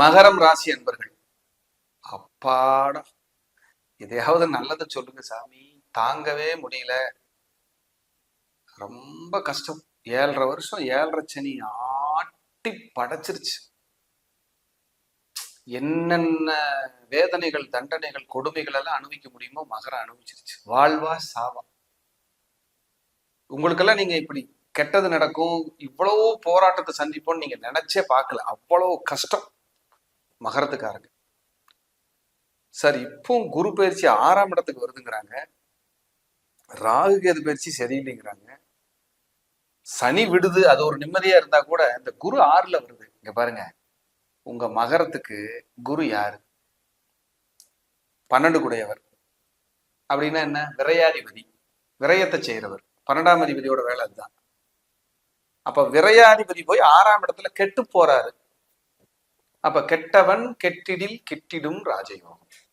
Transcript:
மகரம் ராசி அன்பர்கள், அப்பாடா, எதையாவது நல்லதை சொல்லுங்க சாமி, தாங்கவே முடியல, ரொம்ப கஷ்டம். 7.5 வருஷம் 7.5 சனி ஆட்டி படைச்சிருச்சு. என்னென்ன வேதனைகள், தண்டனைகள், கொடுமைகள் எல்லாம் அனுபவிக்க முடியுமோ மகரம் அனுபவிச்சிருச்சு. வாழ்வா சாவா. உங்களுக்கெல்லாம் நீங்க இப்படி கெட்டது நடக்கும், இவ்வளவு போராட்டத்தை சந்திப்போம்னு நீங்க நினைச்சே பார்க்கல. அவ்வளவு கஷ்டம் மகரத்துக்காரங்க. சார், இப்போ குரு பயிற்சி 6ஆம் இடத்துக்கு வருதுங்கிறாங்க, ராகு கேது பயிற்சி சரியில்லைங்கிறாங்க, சனி விடுது, அது ஒரு நிம்மதியா இருந்தா கூட இந்த குரு 6ல வருது. இங்க பாருங்க, உங்க மகரத்துக்கு குரு யாரு? 12 கூடையவர். அப்படின்னா என்ன? விரையாதிபதி, விரயத்தை செய்யறவர். 12ஆம் அதிபதியோட வேலை அதுதான். அப்ப விரையாதிபதி போய் 6ஆம் இடத்துல கெட்டு போறாரு. அப்ப கெட்டவன் கெட்டிடில் கெட்டிடும் ராஜயோகம்.